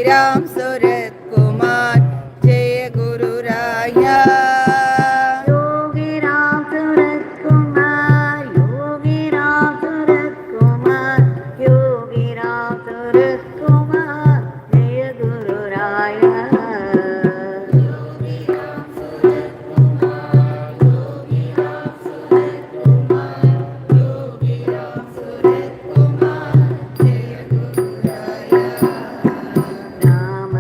राम सूरत कुमार जय गुरु राया योगी राम सूरत कुमार योगी राम सूरत कुमार योगी राम सूरत कुमार जय गुरु राया राम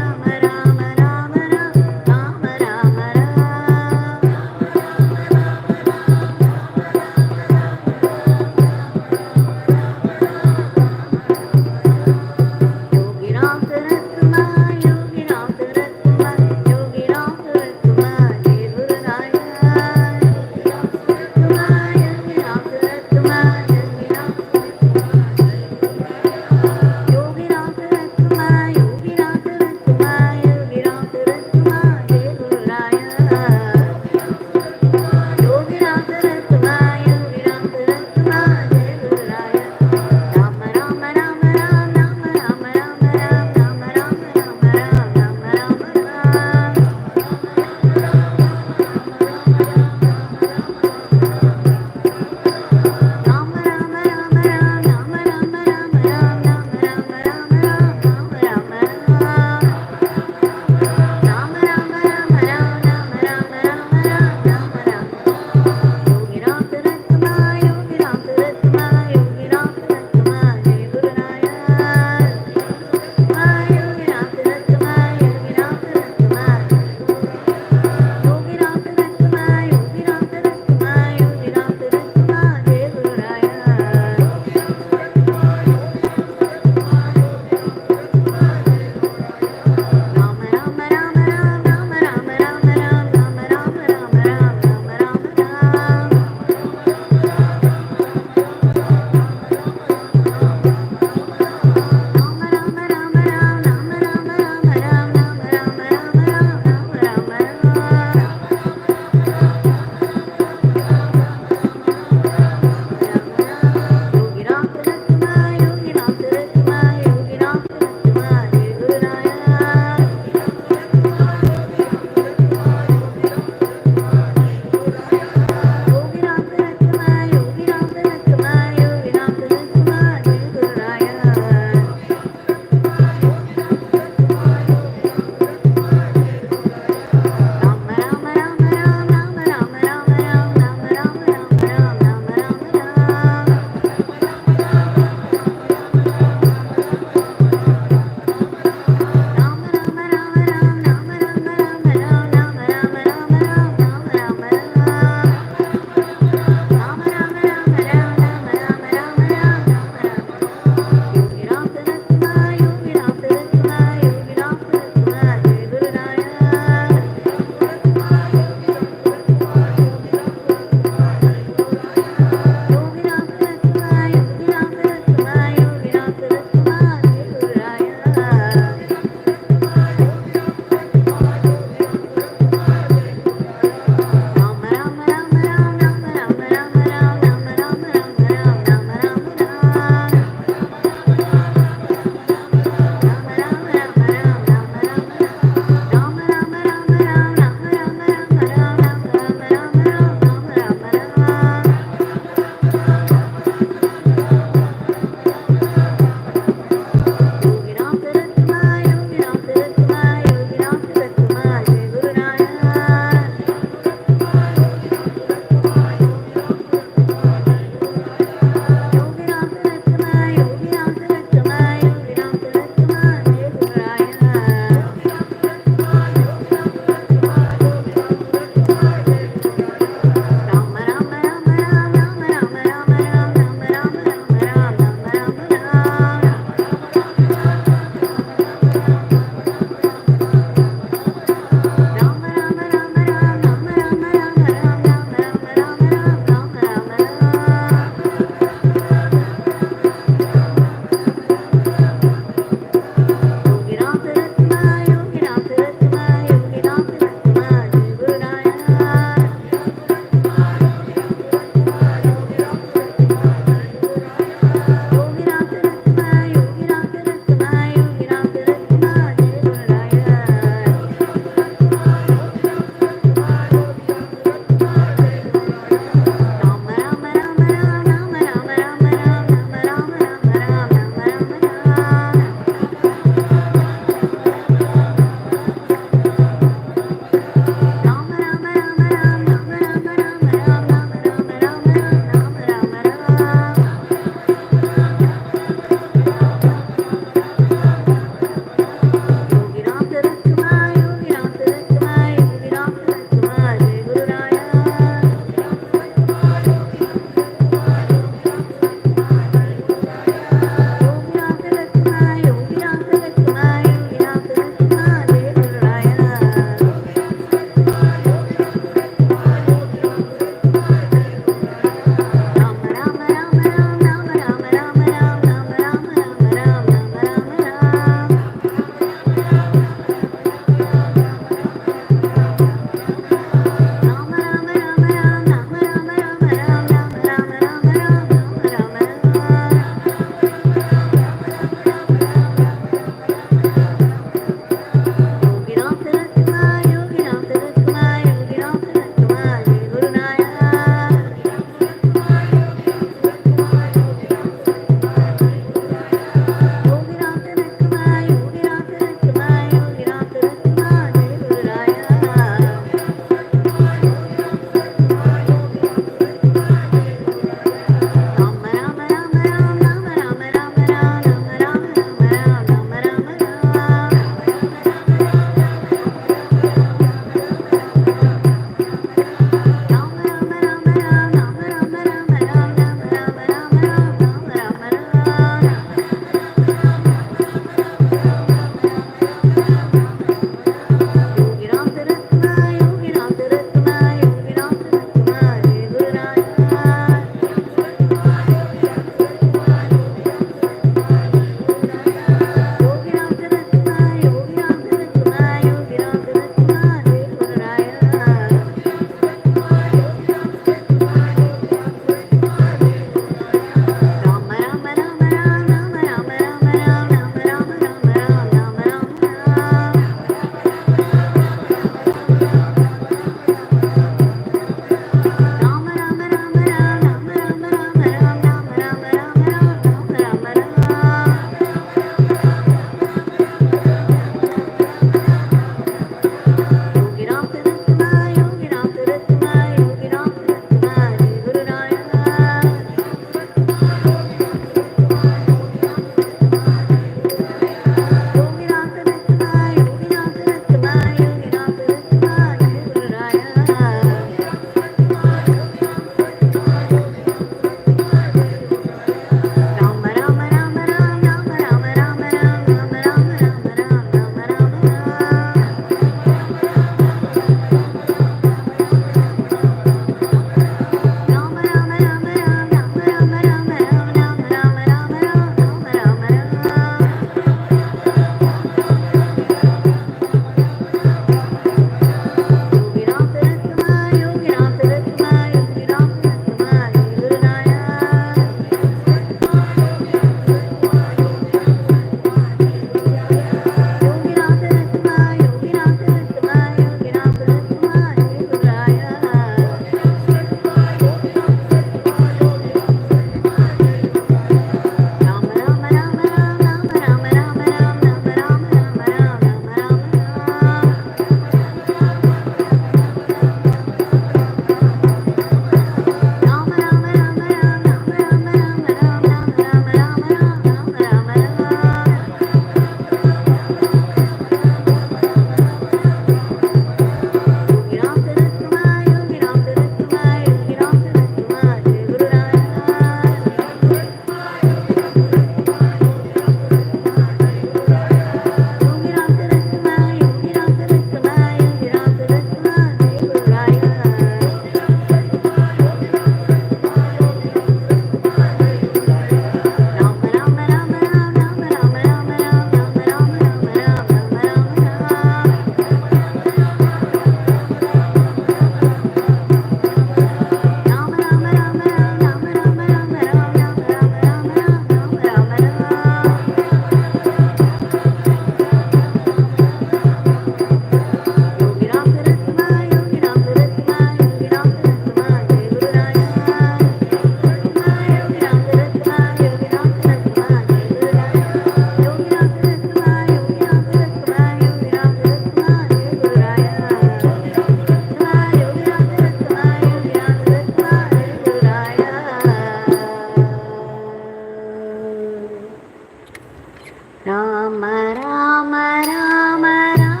राम राम राम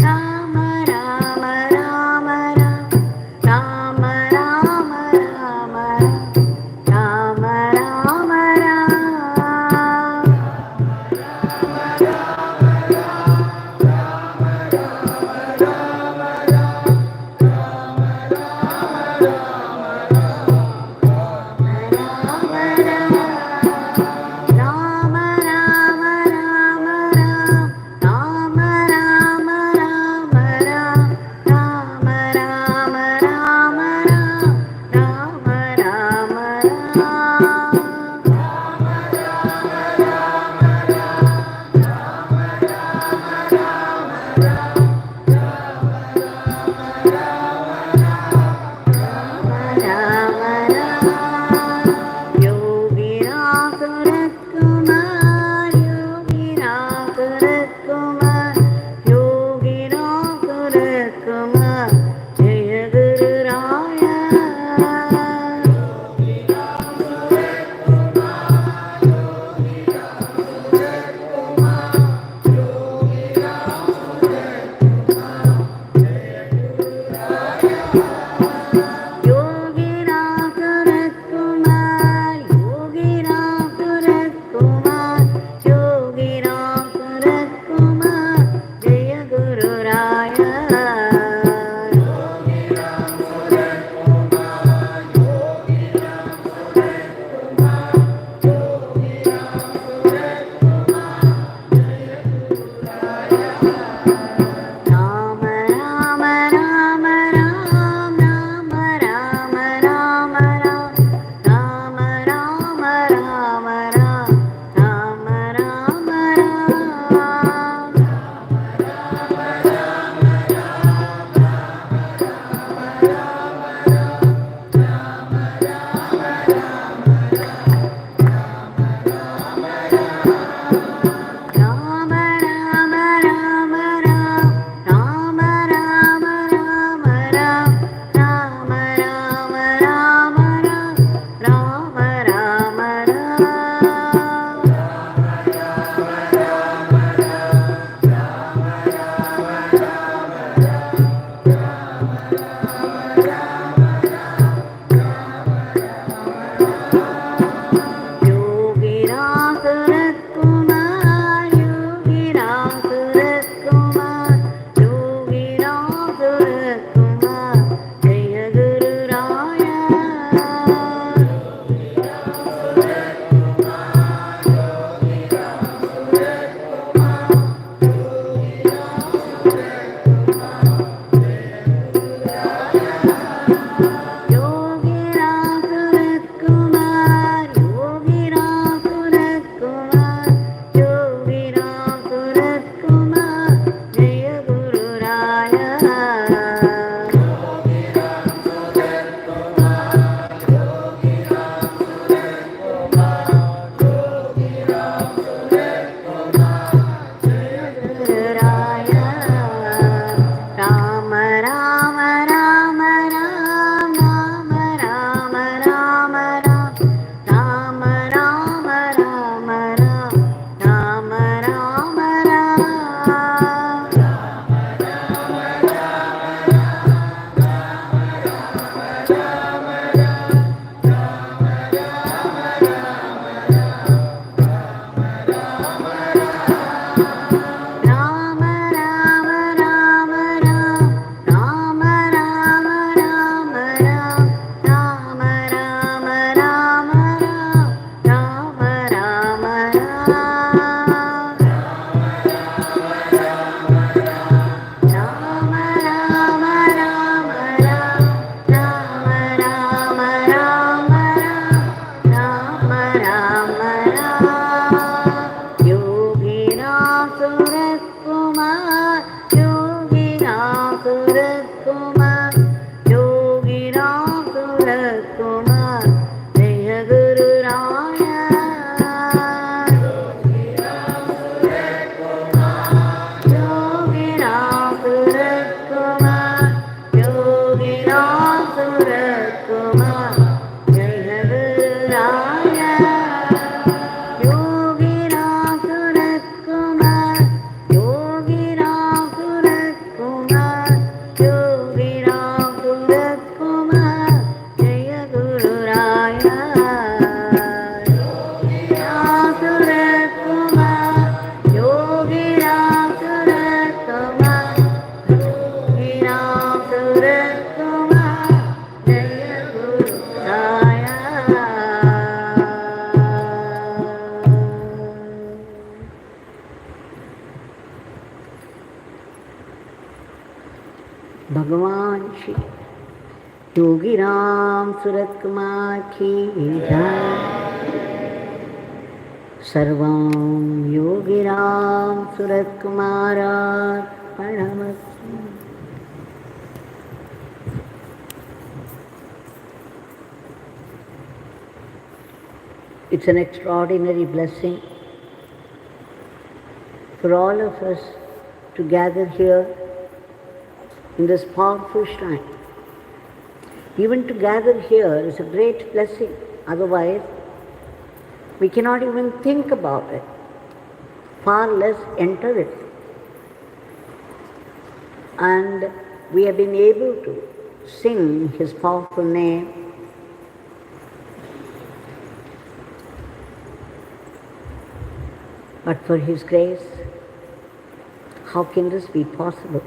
राम राम राम राम राम राम राम भगवान श्री योगी राम सूरत कुमार की जय। सर्वं Yogi Ram Surat कुमारार्पणमस्तु। It's an extraordinary blessing for all of us to gather here in this powerful shrine. Even to gather here is a great blessing. Otherwise, we cannot even think about it, far less enter it. And we have been able to sing His powerful name. But for His grace, how can this be possible?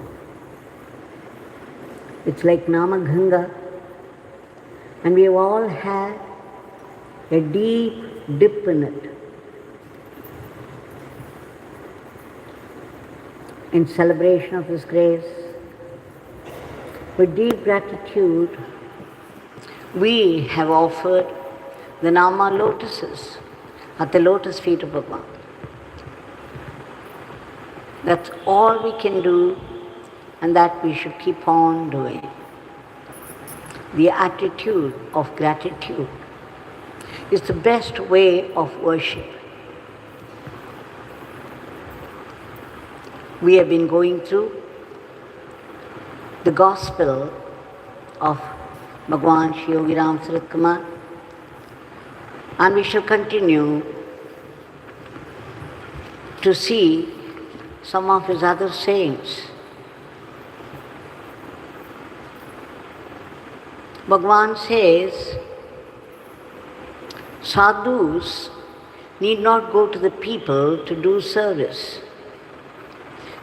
It's like Nama Ganga, and we have all had a deep dip in it. In celebration of His grace, with deep gratitude, we have offered the Nama lotuses at the lotus feet of Bhagavan. That's all we can do, and that we should keep on doing. The attitude of gratitude is the best way of worship. We have been going through the gospel of Bhagwan Shri Yogi Ram Surat Kumar, and we shall continue to see some of his other sayings. Bhagwan says, sadhus need not go to the people to do service.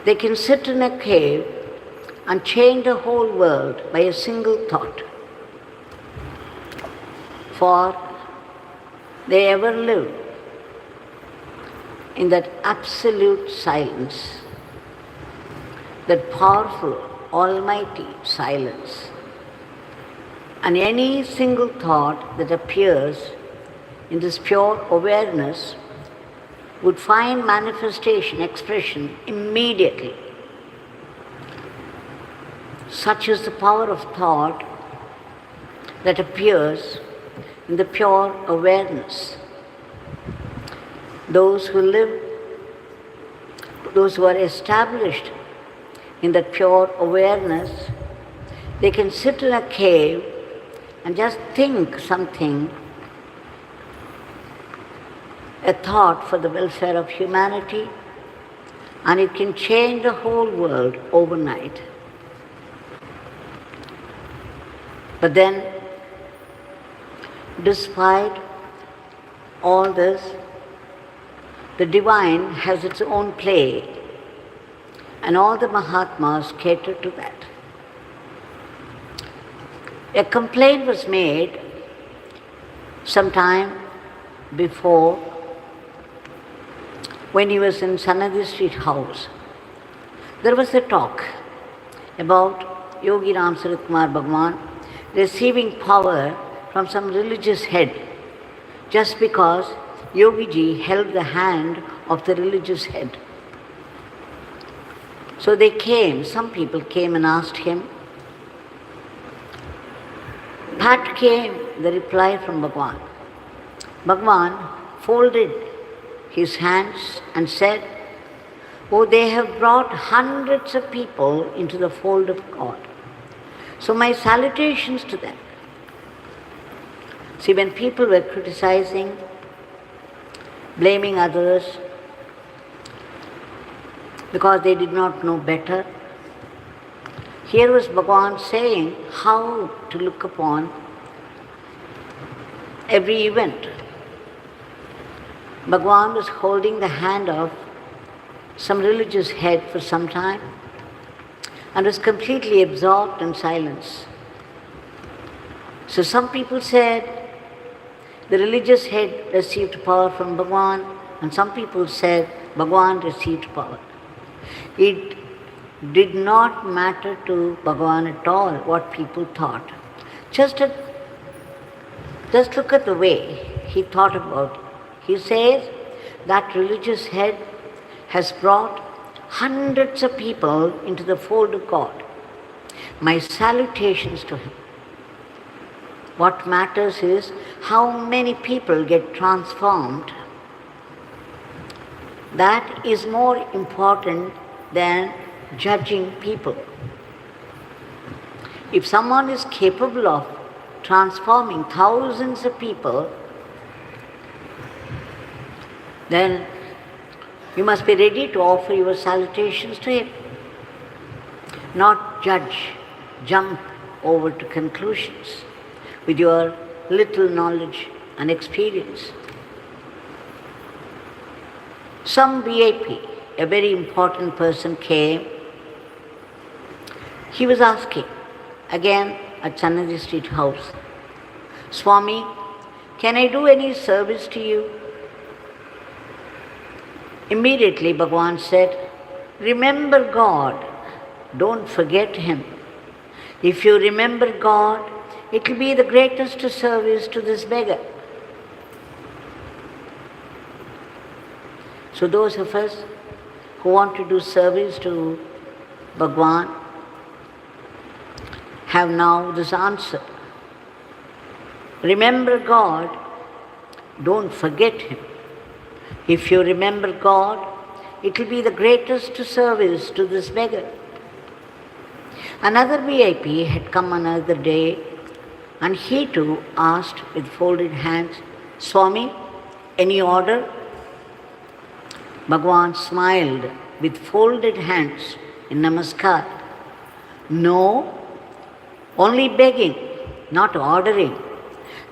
They can sit in a cave and change the whole world by a single thought. For they ever live in that absolute silence, that powerful, almighty silence. And any single thought that appears in this pure awareness would find manifestation, expression immediately. Such is the power of thought that appears in the pure awareness. Those who live, those who are established in that pure awareness, they can sit in a cave and just think something, a thought for the welfare of humanity, and it can change the whole world overnight. But then, despite all this, the divine has its own play, and all the Mahatmas cater to that. A complaint was made some time before when he was in Sanadi Street House. There was a talk about Yogi Ram Surat Kumar Bhagwan receiving power from some religious head just because Yogi ji held the hand of the religious head. So they came, some people came and asked him. That came the reply from Bhagwan. Bhagwan folded his hands and said, "Oh, they have brought hundreds of people into the fold of God. So my salutations to them." See, when people were criticizing, blaming others because they did not know better, here was Bhagwan saying how to look upon every event. Bhagwan was holding the hand of some religious head for some time and was completely absorbed in silence. So some people said the religious head received power from Bhagwan, and some people said Bhagwan received power. It did not matter to Bhagavan at all what people thought. Just look at the way he thought about it. He says that religious head has brought hundreds of people into the fold of God. My salutations to him. What matters is how many people get transformed. That is more important than judging people. If someone is capable of transforming thousands of people, then you must be ready to offer your salutations to him. Not jump over to conclusions with your little knowledge and experience. Some VIP, a very important person, came. He was asking, again at Channadi Street House, Swami, can I do any service to you? Immediately Bhagavan said, remember God, don't forget him. If you remember God, it will be the greatest service to this beggar. So those of us who want to do service to Bhagavan have now this answer. Remember God, don't forget him. If you remember God, it will be the greatest service to this beggar. Another VIP had come another day, and he too asked with folded hands, Swami, any order? Bhagavan smiled with folded hands in namaskar. No, only begging, not ordering.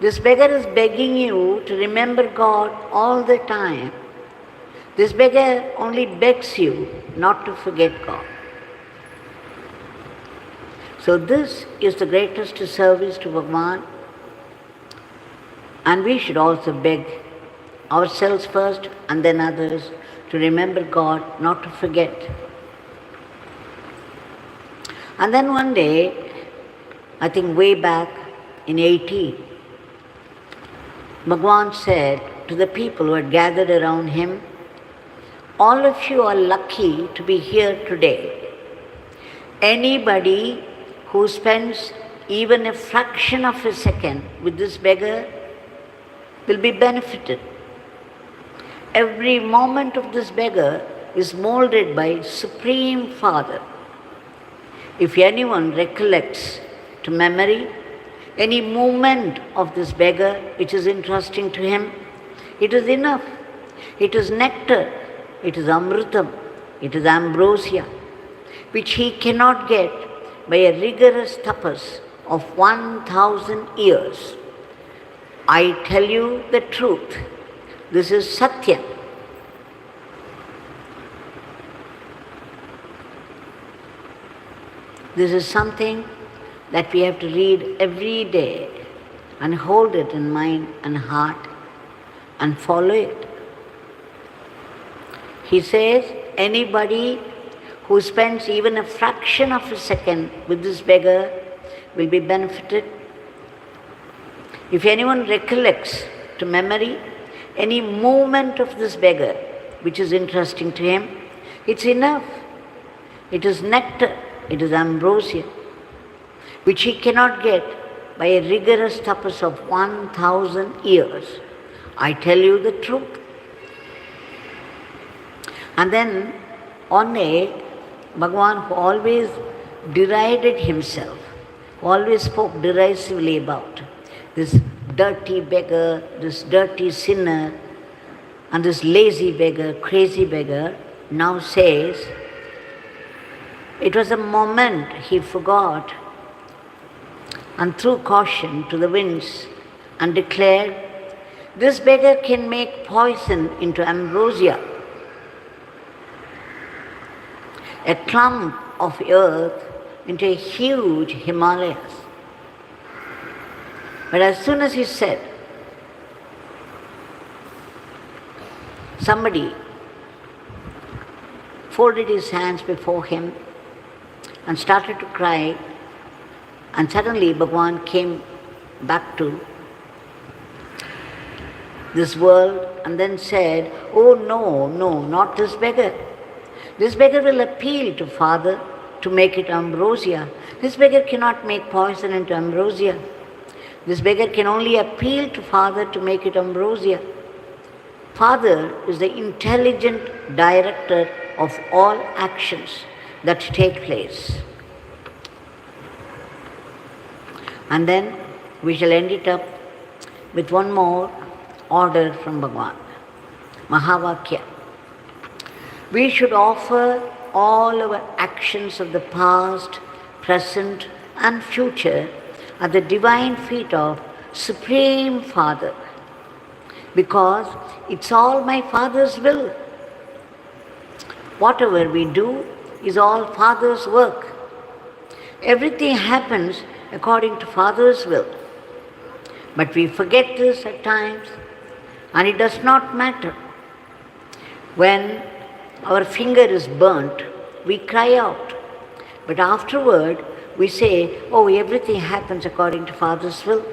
This beggar is begging you to remember God all the time. This beggar only begs you not to forget God. So this is the greatest service to Bhagavan, and we should also beg ourselves first and then others to remember God, not to forget. And then one day, I think way back in 18, Bhagavan said to the people who had gathered around him, all of you are lucky to be here today. Anybody who spends even a fraction of a second with this beggar will be benefited. Every moment of this beggar is molded by Supreme Father. If anyone recollects to memory any movement of this beggar which is interesting to him, it is enough. It is nectar, it is amrutam, it is ambrosia, which he cannot get by a rigorous tapas of 1,000 years. I tell you the truth. This is Satya. This is something that we have to read every day and hold it in mind and heart and follow it. He says, anybody who spends even a fraction of a second with this beggar will be benefited. If anyone recollects to memory any movement of this beggar which is interesting to him, it's enough. It is nectar, it is ambrosia, which he cannot get by a rigorous tapas of 1,000 years. I tell you the truth. And then on a Bhagavan, who always derided himself, who always spoke derisively about this dirty beggar, this dirty sinner, and this lazy beggar, crazy beggar, now says, it was a moment he forgot and threw caution to the winds and declared, this beggar can make poison into ambrosia. A clump of earth into a huge Himalayas. But as soon as he said, somebody folded his hands before him and started to cry, and suddenly Bhagwan came back to this world and then said, "Oh no, no, not this beggar. This beggar will appeal to Father to make it ambrosia. This beggar cannot make poison into ambrosia. This beggar can only appeal to Father to make it ambrosia. Father is the intelligent director of all actions that take place." And then we shall end it up with one more order from Bhagwan, Mahavakya. We should offer all our actions of the past, present and future at the divine feet of Supreme Father, because it's all my Father's will. Whatever we do is all Father's work. Everything happens according to Father's will. But we forget this at times, and it does not matter. When our finger is burnt, we cry out. But afterward, we say, "Oh, everything happens according to Father's will."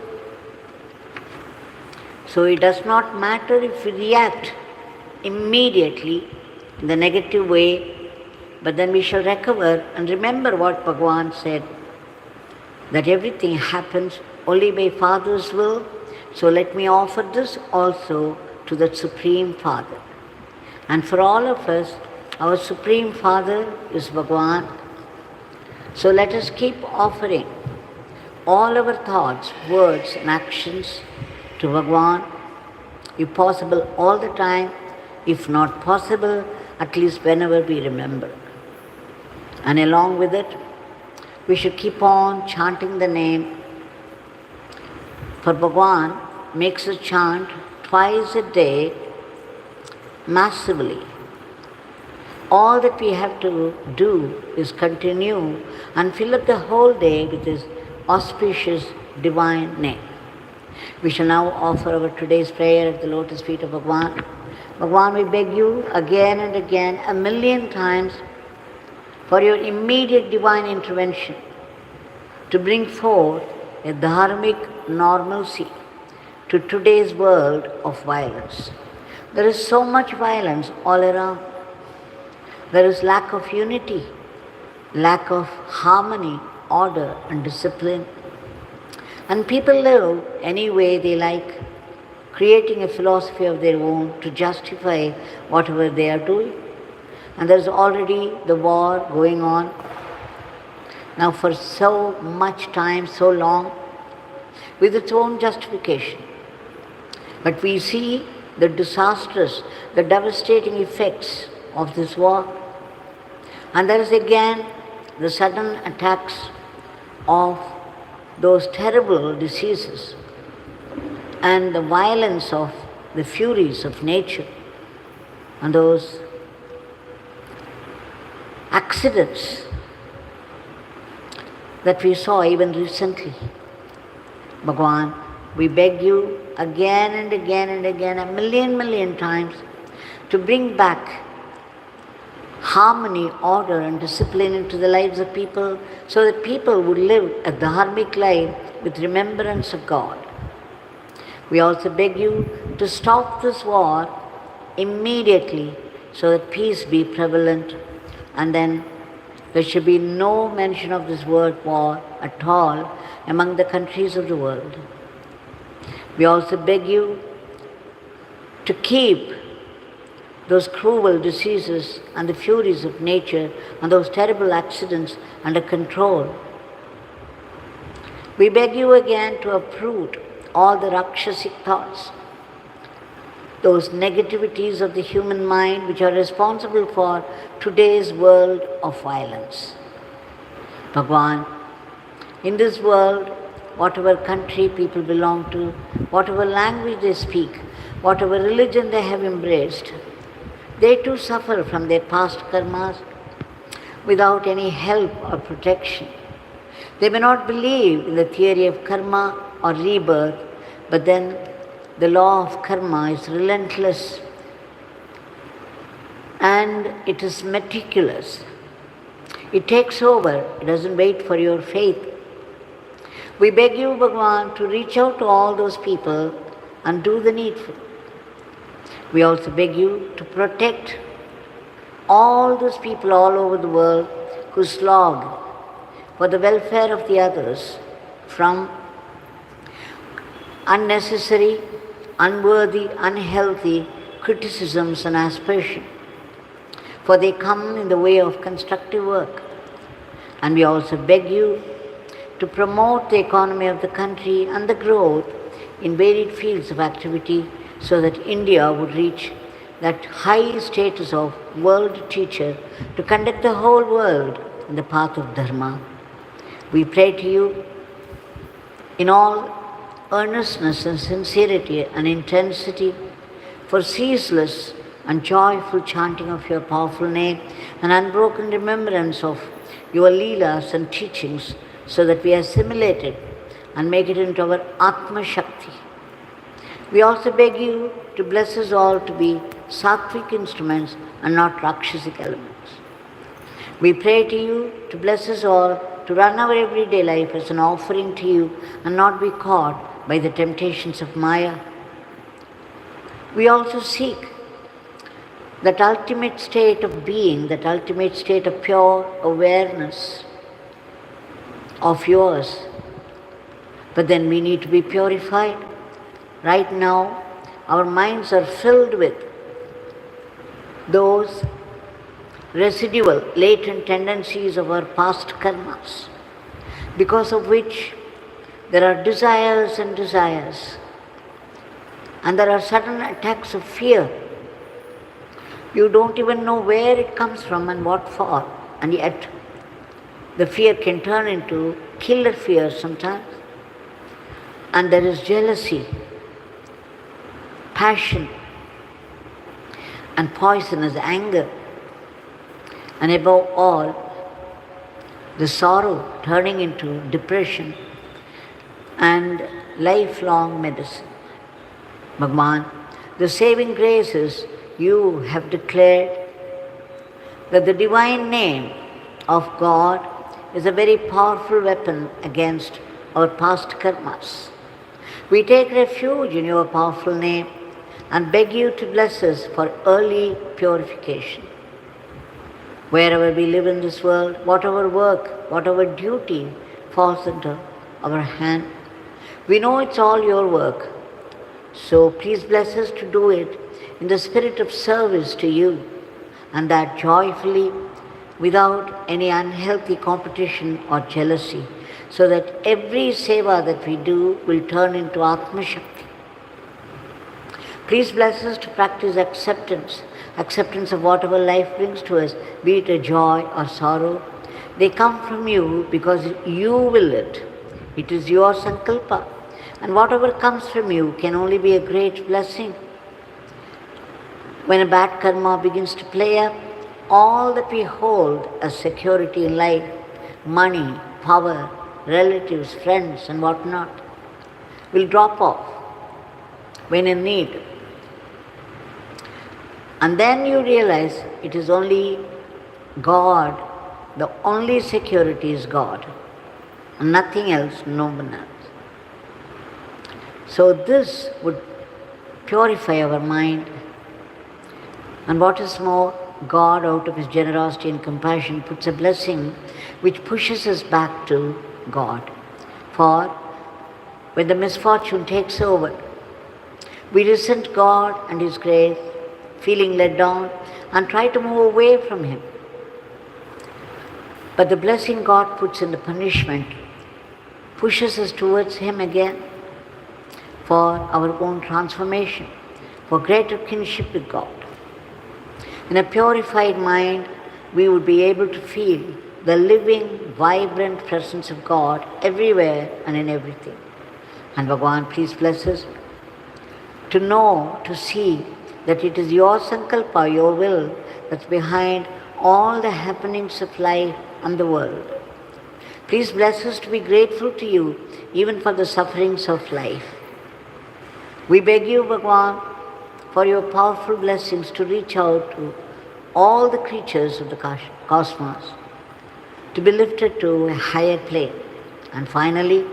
So it does not matter if we react immediately in the negative way, but then we shall recover and remember what Bhagwan said, that everything happens only by Father's will. So let me offer this also to the Supreme Father. And for all of us, our Supreme Father is Bhagwan. So let us keep offering all our thoughts, words and actions to Bhagwan, if possible all the time, if not possible, at least whenever we remember. And along with it, we should keep on chanting the name. For Bhagwan makes us chant twice a day massively. All that we have to do is continue and fill up the whole day with His auspicious divine name. We shall now offer our today's prayer at the lotus feet of Bhagwan. Bhagwan, we beg you again and again, 1,000,000 times, for your immediate divine intervention to bring forth a dharmic normalcy to today's world of violence. There is so much violence all around. There is lack of unity, lack of harmony, order and discipline. And people live any way they like, creating a philosophy of their own to justify whatever they are doing. And there is already the war going on now for so much time, so long, with its own justification. But we see the disastrous, the devastating effects of this war. And there is again the sudden attacks of those terrible diseases and the violence of the furies of nature and those accidents that we saw even recently. Bhagwan, we beg you again and again and again, 1,000,000 times, to bring back harmony, order and discipline into the lives of people, so that people would live a dharmic life with remembrance of God. We also beg you to stop this war immediately, so that peace be prevalent, and then there should be no mention of this word war at all among the countries of the world. We also beg you to keep those cruel diseases and the furies of nature and those terrible accidents under control. We beg you again to uproot all the Rakshasic thoughts, those negativities of the human mind which are responsible for today's world of violence. Bhagwan, in this world, whatever country people belong to, whatever language they speak, whatever religion they have embraced, they too suffer from their past karmas without any help or protection. They may not believe in the theory of karma or rebirth, but then the law of karma is relentless and it is meticulous. It takes over, it doesn't wait for your faith. We beg you, Bhagavan, to reach out to all those people and do the needful. We also beg you to protect all those people all over the world who slog for the welfare of the others from unnecessary, unworthy, unhealthy criticisms and aspersion, for they come in the way of constructive work. And we also beg you to promote the economy of the country and the growth in varied fields of activity so that India would reach that high status of world teacher to conduct the whole world in the path of Dharma. We pray to you in all earnestness and sincerity and intensity for ceaseless and joyful chanting of your powerful name and unbroken remembrance of your leelas and teachings so that we assimilate it and make it into our Atma Shakti. We also beg you to bless us all to be sattvic instruments and not rakshasic elements. We pray to you to bless us all to run our everyday life as an offering to you and not be caught by the temptations of Maya. We also seek that ultimate state of being, that ultimate state of pure awareness of yours. But then we need to be purified. Right now, our minds are filled with those residual, latent tendencies of our past karmas, because of which there are desires and desires, and there are sudden attacks of fear. You don't even know where it comes from and what for, and yet the fear can turn into killer fear sometimes. And there is jealousy, passion, and poisonous anger, and above all, the sorrow turning into depression and lifelong medicine. Bhagavan, the saving graces you have declared that the divine name of God is a very powerful weapon against our past karmas. We take refuge in your powerful name and beg you to bless us for early purification. Wherever we live in this world, whatever work, whatever duty falls into our hand, we know it's all your work. So please bless us to do it in the spirit of service to you, and that joyfully, without any unhealthy competition or jealousy, so that every seva that we do will turn into Atma Shakti. Please bless us to practice acceptance of whatever life brings to us, be it a joy or sorrow. They come from you because you will it. It is your sankalpa. And whatever comes from you can only be a great blessing. When a bad karma begins to play up, all that we hold as security in life, money, power, relatives, friends, and whatnot, will drop off when in need. And then you realize it is only God, the only security is God, and nothing else, no one else. So this would purify our mind. And what is more, God, out of His generosity and compassion, puts a blessing which pushes us back to God. For when the misfortune takes over, we resent God and His grace, feeling let down, and try to move away from Him. But the blessing God puts in the punishment pushes us towards Him again for our own transformation, for greater kinship with God. In a purified mind, we would be able to feel the living, vibrant presence of God everywhere and in everything. And Bhagavan, please bless us to know, to see that it is your sankalpa, your will, that's behind all the happenings of life and the world. Please bless us to be grateful to you even for the sufferings of life. We beg you, Bhagavan, for your powerful blessings to reach out to all the creatures of the cosmos to be lifted to a higher plane. And finally,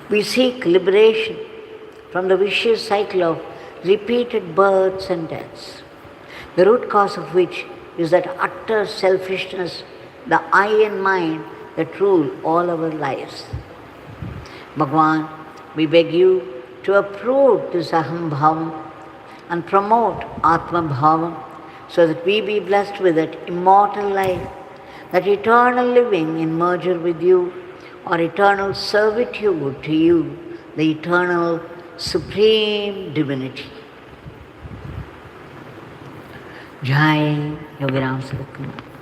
we seek liberation from the vicious cycle of repeated births and deaths, the root cause of which is that utter selfishness, the I and mind that rule all our lives. Bhagwan, we beg you to uproot this Aham Bhavam and promote Atma Bhavam so that we be blessed with that immortal life, that eternal living in merger with you, or eternal servitude to you, the eternal supreme divinity. Jai Yogiram Sadhguru.